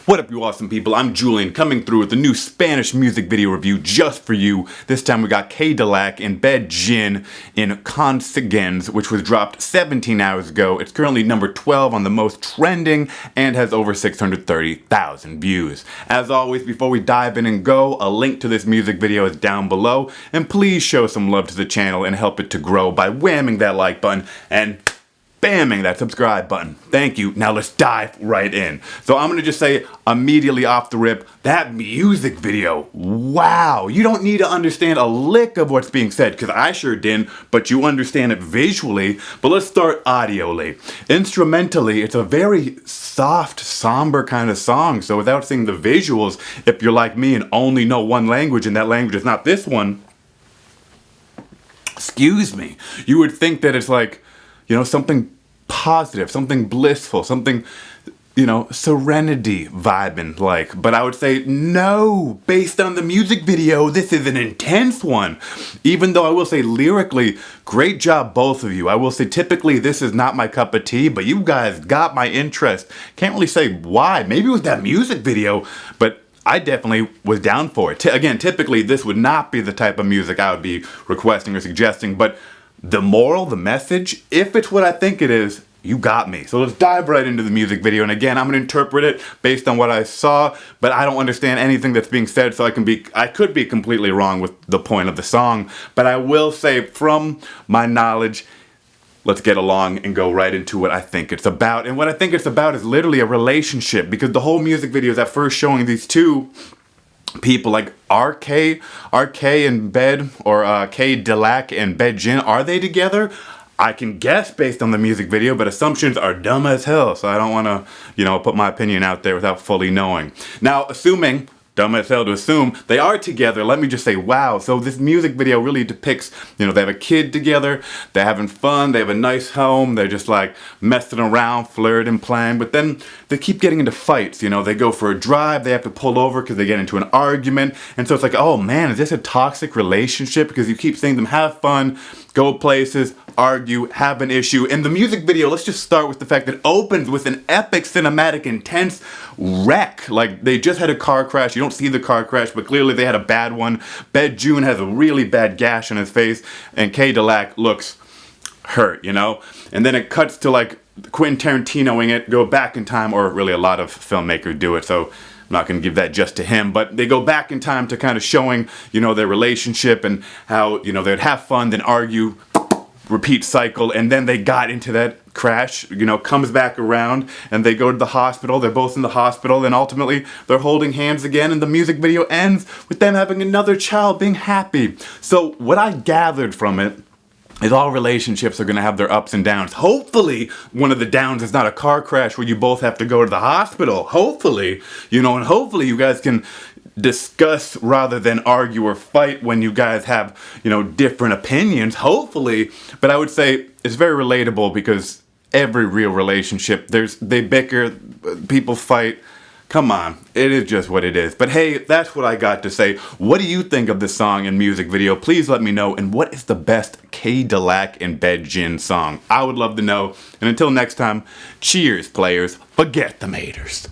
What up, you awesome people? I'm Julian, coming through with a new Spanish music video review just for you. This time we got K-Dilak And Bedjine in Konsekans, which was dropped 17 hours ago. It's currently number 12 on the most trending and has over 630,000 views. As always, before we dive in and go, a link to this music video is down below, and please show some love to the channel and help it to grow by whamming that like button and bamming that subscribe button. Thank you. Now let's dive right in. So I'm gonna just say immediately off the rip, that music video, wow. You don't need to understand a lick of what's being said, because I sure didn't, but you understand it visually. But let's start audioly. Instrumentally, it's a very soft, somber kind of song. So without seeing the visuals, if you're like me and only know one language and that language is not this one, excuse me, you would think that it's like, you know, something positive, something blissful, something, you know, serenity vibing like. But I would say no, based on the music video, this is an intense one. Even though I will say lyrically, great job both of you. I will say typically this is not my cup of tea, but you guys got my interest. Can't really say why. Maybe it was that music video, but I definitely was down for it. Again, typically this would not be the type of music I would be requesting or suggesting, but the moral, the message, if it's what I think it is, you got me. So let's dive right into the music video. And again, I'm gonna interpret it based on what I saw, but I don't understand anything that's being said, so I could be completely wrong with the point of the song. But I will say, from my knowledge, let's get along and go right into what I think it's about. And what I think it's about is literally a relationship, because the whole music video is at first showing these two people, like RK and Bed, or K-Dilak And Bedjine. Are they together? I can guess based on the music video, but assumptions are dumb as hell, so I don't want to, you know, put my opinion out there without fully knowing. Now, assuming, dumb as hell to assume, they are together, let me just say, wow. So this music video really depicts, you know, they have a kid together, they're having fun, they have a nice home, they're just like messing around, flirting, playing, but then they keep getting into fights. You know, they go for a drive, they have to pull over because they get into an argument, and so it's like, oh man, is this a toxic relationship? Because you keep seeing them have fun, go places, argue, have an issue. In the music video, let's just start with the fact that it opens with an epic cinematic intense wreck. Like, they just had a car crash. You don't see the car crash, but clearly they had a bad one. Bedjine has a really bad gash on his face, and K-Dilak looks hurt, you know? And then it cuts to like Quentin Tarantinoing it, go back in time, or really a lot of filmmakers do it, so I'm not going to give that just to him, but they go back in time to kind of showing, you know, their relationship and how, you know, they'd have fun, then argue, repeat cycle, and then they got into that crash, you know, comes back around, and they go to the hospital. They're both in the hospital, and ultimately they're holding hands again, and the music video ends with them having another child, being happy. So what I gathered from it is all relationships are going to have their ups and downs. Hopefully, one of the downs is not a car crash where you both have to go to the hospital. Hopefully, you know, and hopefully you guys can discuss rather than argue or fight when you guys have, you know, different opinions. Hopefully, but I would say it's very relatable, because every real relationship, they bicker, people fight. Come on, it is just what it is. But hey, that's what I got to say. What do you think of this song and music video? Please let me know. And what is the best K-Dilak And Bedjine song? I would love to know. And until next time, cheers, players. Forget the haters.